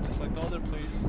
Just like the other place.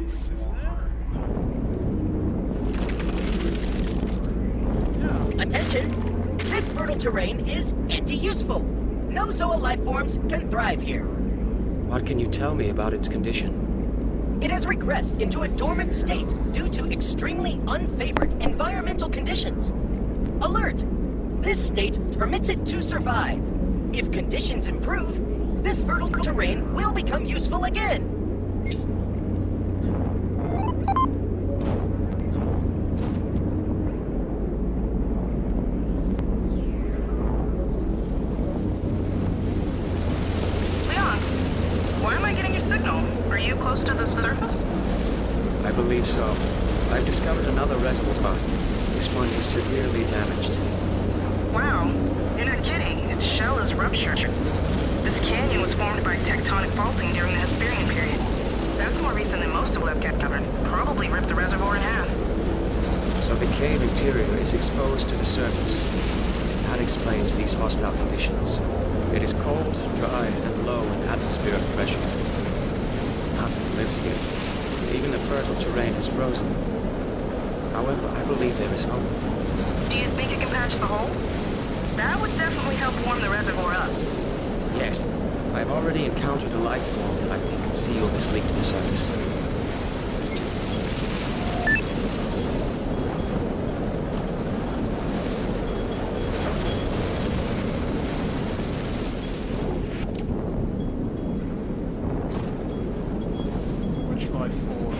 ice, isn't it? Yeah. Attention! This fertile terrain is anti-useful. No Zoa life forms can thrive here. What can you tell me about its condition? It has regressed into a dormant state due to extremely unfavored environmental conditions. Alert! This state permits it to survive. If conditions improve, this fertile terrain will become useful again. Leon, why am I getting your signal? Are you close to the surface? I believe so. I've discovered another reservoir. This one is severely damaged. Wow, you're not kidding. Its shell is ruptured. This canyon was formed by tectonic faulting during the Hesperian period. That's more recent than most of what I've covered. Probably ripped the reservoir in half. So the cave interior is exposed to the surface. That explains these hostile conditions. It is cold, dry, and low, atmospheric pressure. Nothing lives here. Even the fertile terrain is frozen. However, I believe there is hope. Do you think it can patch the hole? That would definitely help warm the reservoir up. Yes, I've already encountered a life form that I think can seal this leak to the surface. Which life form?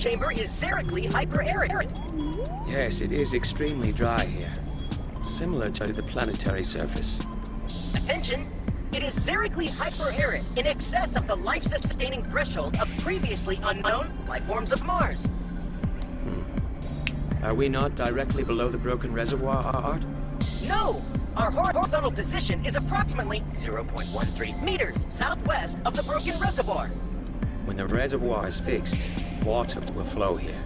chamber is xerically hyper-arid. Yes, it is extremely dry here. Similar to the planetary surface. Attention! It is xerically hyper-arid in excess of the life-sustaining threshold of previously unknown life forms of Mars. Are we not directly below the broken reservoir, Art? No! Our horizontal position is approximately 0.13 meters southwest of the broken reservoir. When the reservoir is fixed, water will flow here.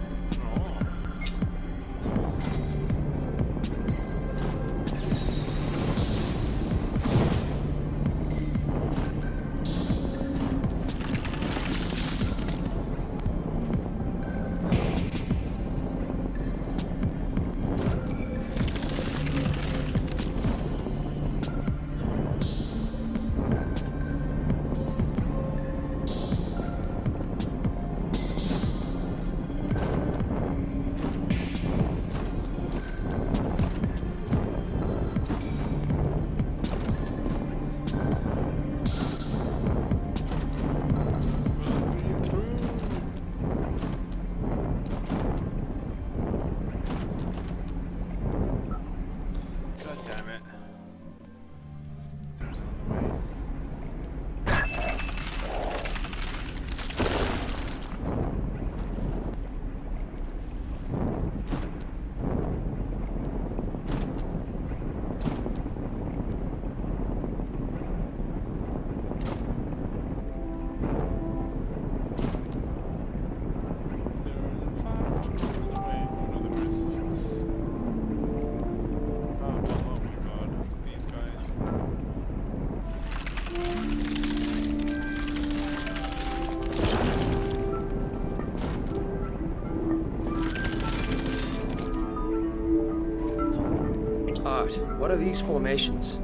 Lord, what are these formations?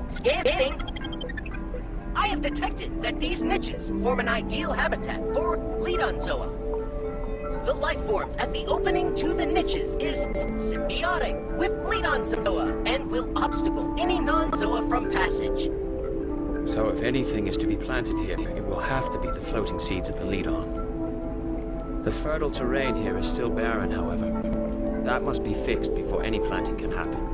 Scanning! I have detected that these niches form an ideal habitat for Ledonzoa. The life forms at the opening to the niches is symbiotic with Ledonzoa and will obstacle any non-zoa from passage. So if anything is to be planted here, it will have to be the floating seeds of the Ledon. The fertile terrain here is still barren, however. That must be fixed before any planting can happen.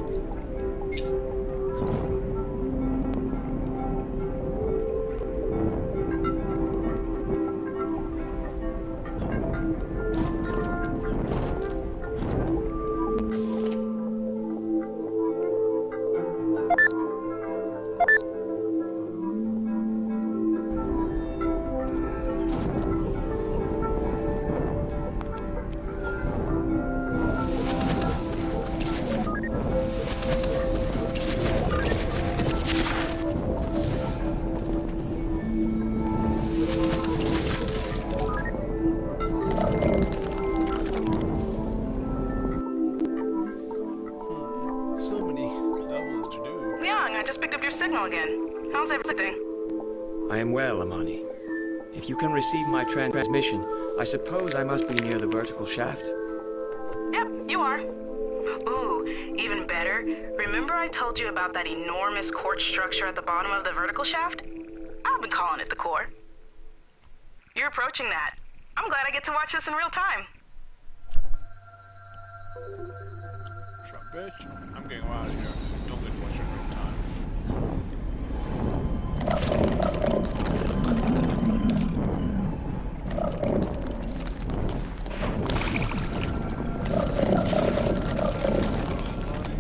So many levels to do. Liang, I just picked up your signal again. How's everything? I am well, Amani. If you can receive my transmission, I suppose I must be near the vertical shaft? Yep, you are. Ooh, even better. Remember I told you about that enormous quartz structure at the bottom of the vertical shaft? I've been calling it the core. You're approaching that. I'm glad I get to watch this in real time. Shut bitch. I'm getting out of here, so don't get to watch it in real time.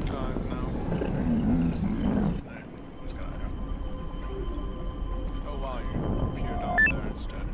Guys, now. Hey, what's going on here? Oh wow, you appear down there instead.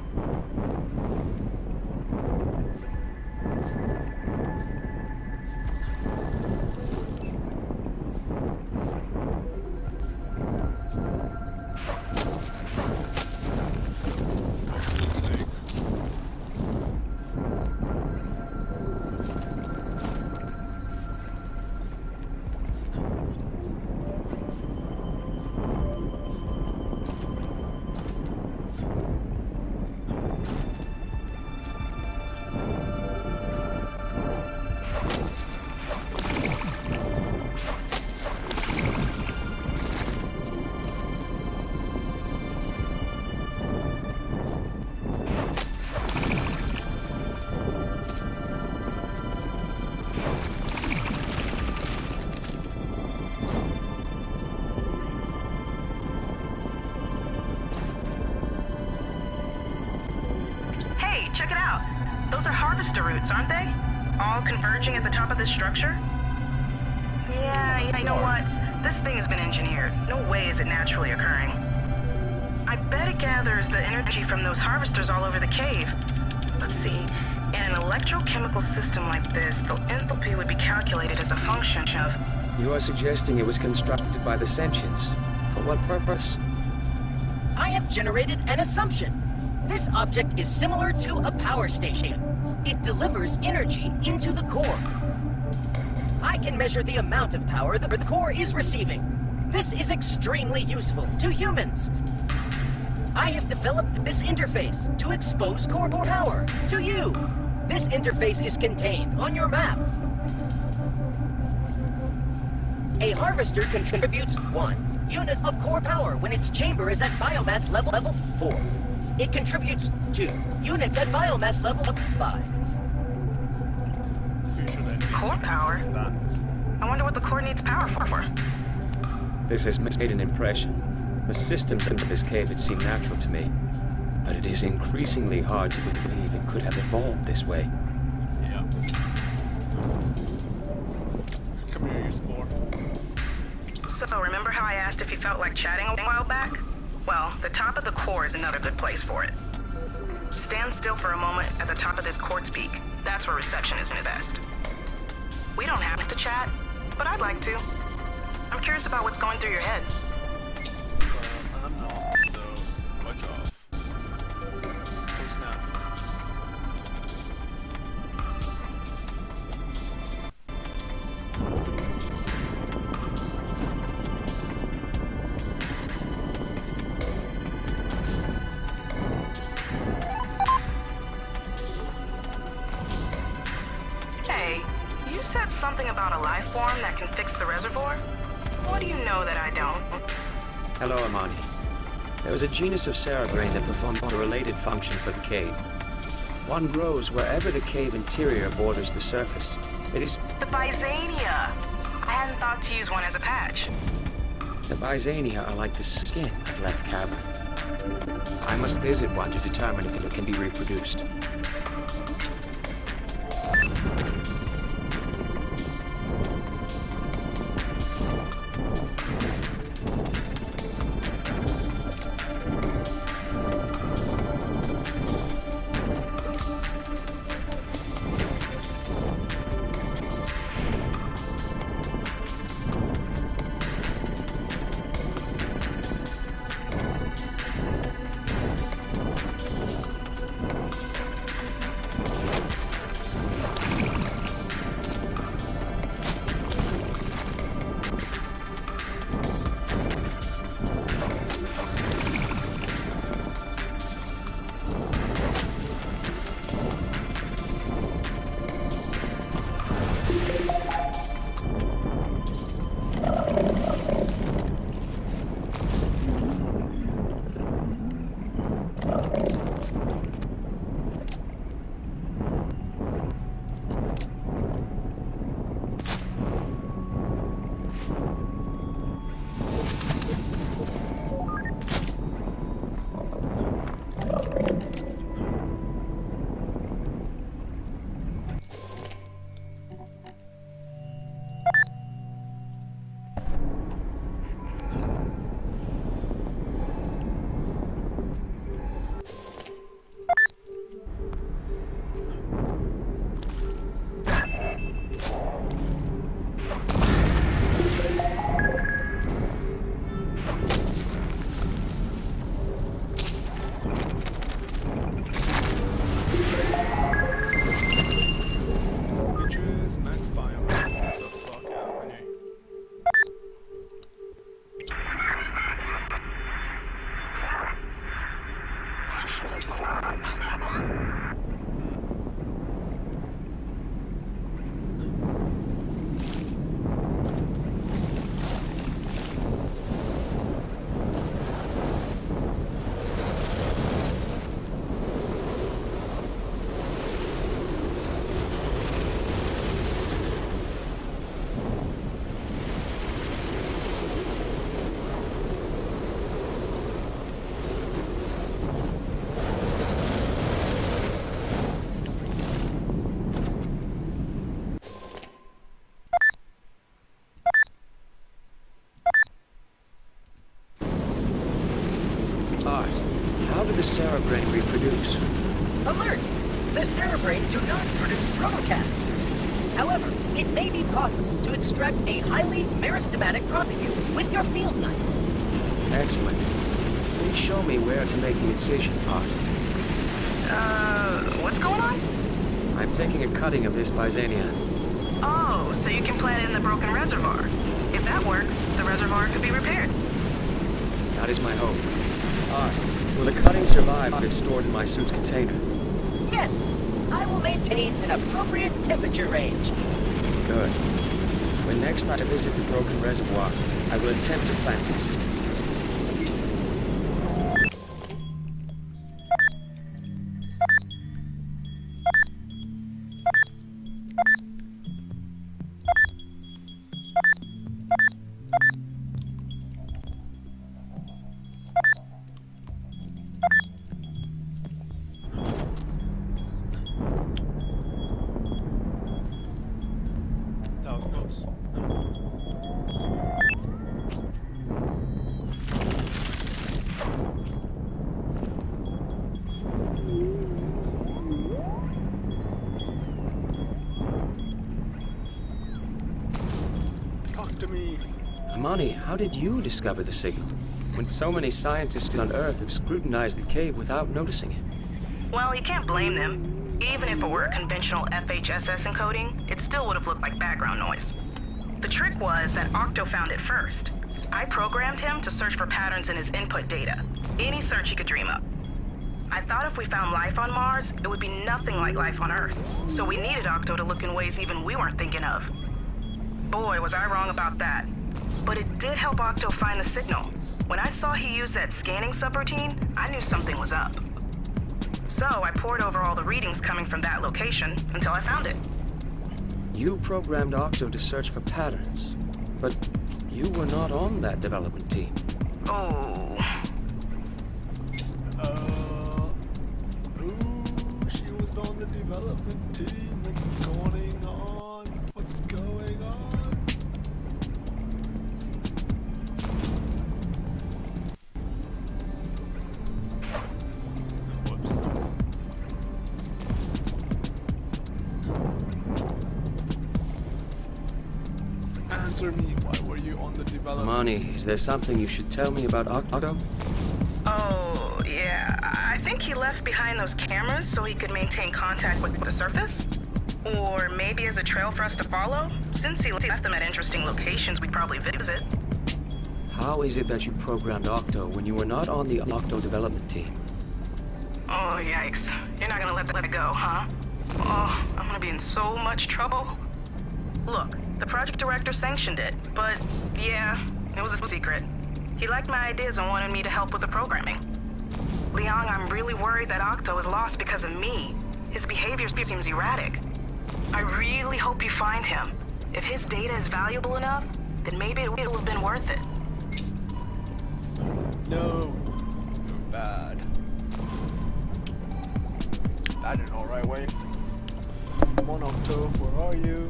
Hey, check it out. Those are harvester roots, aren't they? All converging at the top of this structure? Yeah, you know what? This thing has been engineered. No way is it naturally occurring. I bet it gathers the energy from those harvesters all over the cave. Let's see. In an electrochemical system like this, the enthalpy would be calculated as a function of... You are suggesting it was constructed by the sentients. For what purpose? I have generated an assumption. This object is similar to a power station. It delivers energy into the core. I can measure the amount of power the core is receiving. This is extremely useful to humans. I have developed this interface to expose core power to you. This interface is contained on your map. A harvester contributes 1 unit of core power when its chamber is at biomass level 4. It contributes 2 units at biomass level 5. Pretty sure that Core power? that. I wonder what the core needs power for. This has made an impression. The systems into this cave had seemed natural to me, but it is increasingly hard to believe it could have evolved this way. Yeah. Come here, you spore. So, remember how I asked if you felt like chatting a while back? Well, the top of the core is another good place for it. Stand still for a moment at the top of this quartz peak. That's where reception is best. We don't have to chat, but I'd like to. I'm curious about what's going through your head. I'm not, so watch off. Oh snap. something about a life form that can fix the reservoir? What do you know that I don't? Hello, Amani. There was a genus of cerebrain that performs a related function for the cave. One grows wherever the cave interior borders the surface. It is... The Byzania! I hadn't thought to use one as a patch. The Byzania are like the skin of Left Cavern. I must visit one to determine if it can be reproduced. How did the cerebrain reproduce? Alert! The cerebrain do not produce protocats. However, it may be possible to extract a highly meristematic protocule with your field knife. Excellent. Please show me where to make the incision part. What's going on? I'm taking a cutting of this Byzania. Oh, so you can plant it in the broken reservoir. If that works, the reservoir could be repaired. That is my hope. Art, will the cutting survive if stored in my suit's container? Yes, I will maintain an appropriate temperature range. Good. When next I visit the broken reservoir, I will attempt to plant this. That was close. Talk to me. Amani, how did you discover the signal? When so many scientists on Earth have scrutinized the cave without noticing it. Well, you can't blame them. Even if it were a conventional FHSS encoding, it still would have looked like background noise. The trick was that Octo found it first. I programmed him to search for patterns in his input data. Any search he could dream up. I thought if we found life on Mars, it would be nothing like life on Earth. So we needed Octo to look in ways even we weren't thinking of. boy, was I wrong about that. But it did help Octo find the signal. When I saw he used that scanning subroutine, I knew something was up. So I pored over all the readings coming from that location until I found it. You programmed Octo to search for patterns, but you were not on that development team. Oh. Ooh, she was on the development team. What's going on? What's going on? Whoops. Answer me, why were you on the development? Mani, is there something you should tell me about Octo? Oh, yeah. I think he left behind those cameras so he could maintain contact with the surface. Or maybe as a trail for us to follow. Since he left them at interesting locations we'd probably visit. How is it that you programmed Octo when you were not on the Octo development team? Oh, yikes. You're not gonna let it go, huh? Oh, I'm gonna be in so much trouble. Look, the project director sanctioned it, but yeah, it was a secret. He liked my ideas and wanted me to help with the programming. Liang, I'm really worried that Octo is lost because of me. His behavior seems erratic. I really hope you find him. If his data is valuable enough, then maybe it would have been worth it. No. Bad. That in all right way. Come on, Octo, where are you?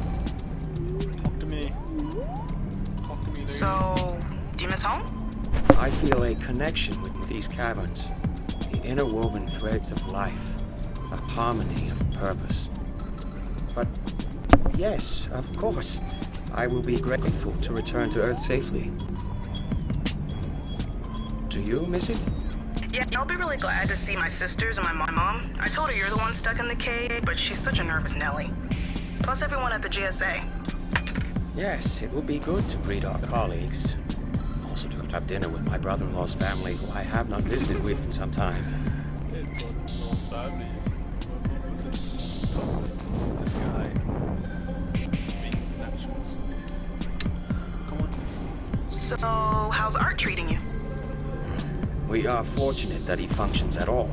Talk to me. Talk to me, lady. So, do you miss home? I feel a connection with these caverns. The interwoven threads of life. A harmony of purpose. But yes, of course. I will be grateful to return to Earth safely. Do you miss it? Yeah, I'll be really glad to see my sisters and my mom. I told her you're the one stuck in the cave, but she's such a nervous Nelly. Plus everyone at the GSA. Yes, it will be good to greet our colleagues. Also to have dinner with my brother-in-law's family, who I have not visited with in some time. It brother-in-law's family. What was it? This guy. Making connections. Come on. So, how's Art treating you? We are fortunate that he functions at all.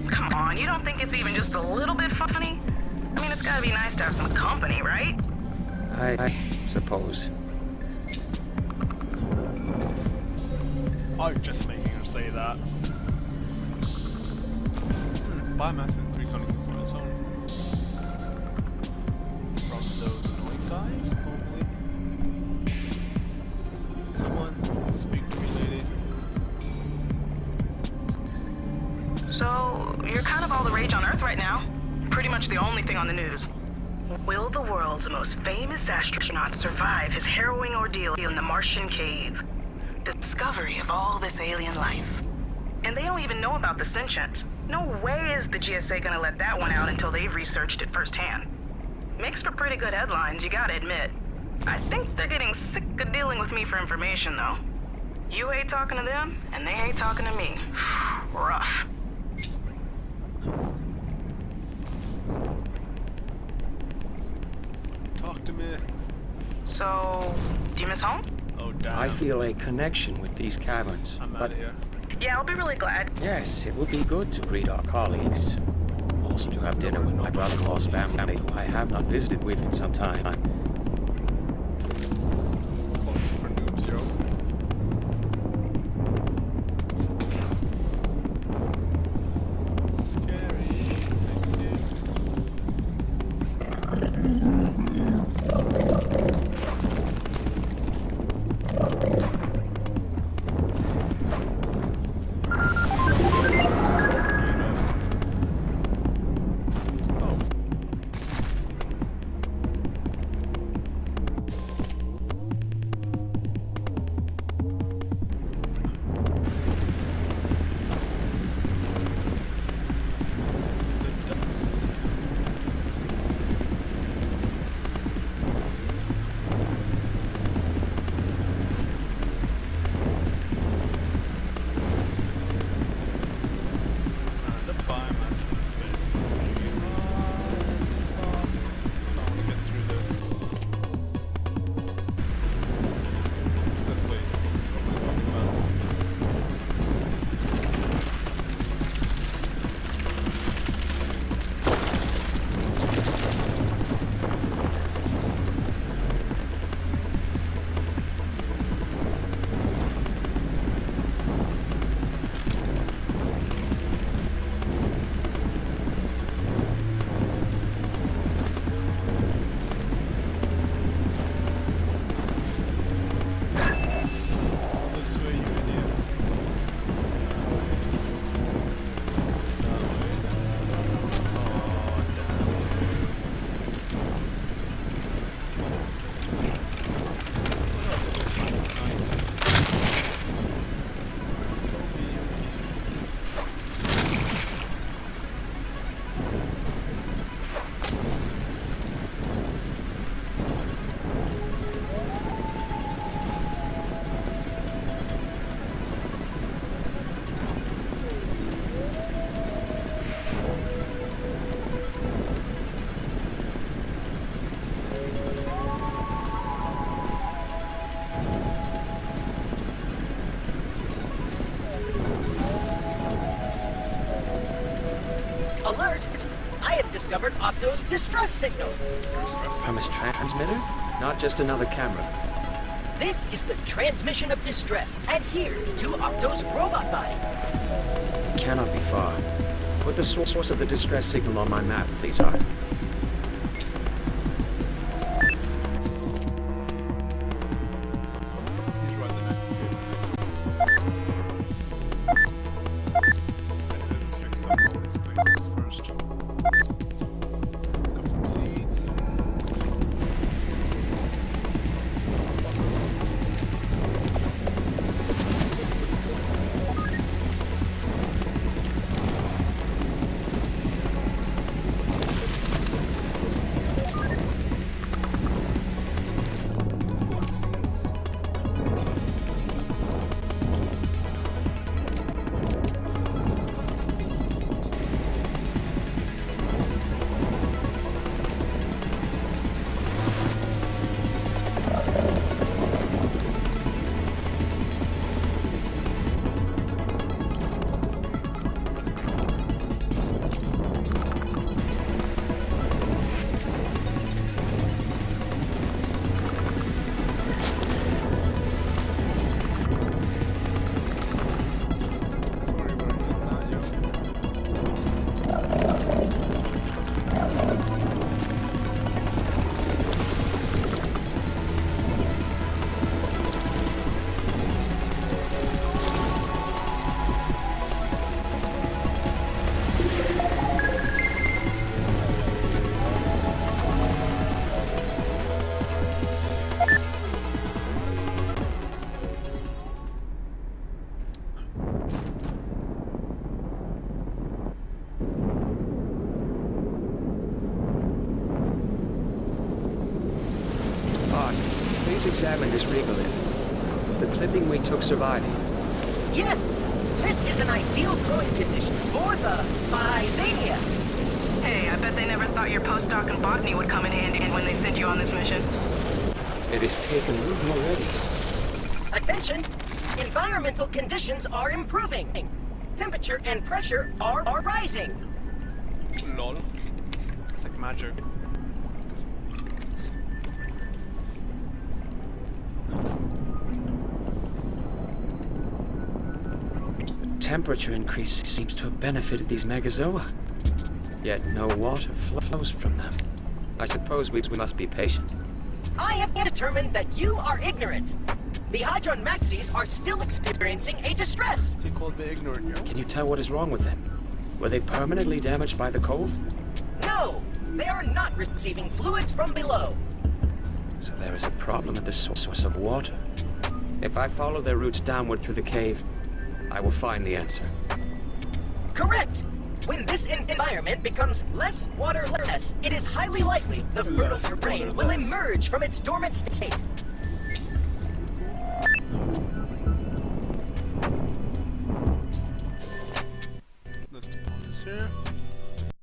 Come on, you don't think it's even just a little bit funny? I mean, it's gotta be nice to have some company, right? I suppose. I'm just making her say that. Biomass increase on its own. From those annoying guys, probably. Come on, speak to me, lady. So, you're kind of all the rage on Earth right now. Pretty much the only thing on the news. Will the world's most famous astronaut survive his harrowing ordeal in the Martian cave? Discovery of all this alien life. And they don't even know about the sentience. No way is the GSA gonna let that one out until they've researched it firsthand. Makes for pretty good headlines, you gotta admit. I think they're getting sick of dealing with me for information, though. You hate talking to them, and they hate talking to me. Rough. Talk to me. So, do you miss home? Oh, damn. I feel a connection with these caverns. I'm out But of here. Yeah, I'll be really glad. yes, it would be good to greet our colleagues. Also to have dinner with my brother-in-law's family, who I have not visited with in some time. Apology for Noob Zero. Scary. Thank you. Oh. discovered Octo's distress signal. From his transmitter? Not just another camera. This is the transmission of distress adhered to Octo's robot body. It cannot be far. Put the source of the distress signal on my map, please, Hart. He's right the next game. Let's fix up all these places first. Got some seeds. Seeds. Sorry, we're in that, yo. Hart, please examine this regolith. The clipping we took surviving. Yes, this is an ideal growing conditions for the Byzania. Hey, I bet they never thought your postdoc in botany would come in handy when they sent you on this mission. It has taken root already. Attention! Environmental conditions are improving. Temperature and pressure are rising. Lol. It's like magic. Temperature increase seems to have benefited these megazoa. Yet no water flows from them. I suppose we must be patient. I have determined that you are ignorant. The Hydron Maxis are still experiencing a distress. He called me ignorant, yo. Can you tell what is wrong with them? Were they permanently damaged by the cold? No, they are not receiving fluids from below. So there is a problem at the source of water. If I follow their roots downward through the cave, I will find the answer. Correct. When this environment becomes less waterless, it is highly likely the fertile Less terrain will waterless. emerge from its dormant state. Let's pause this here.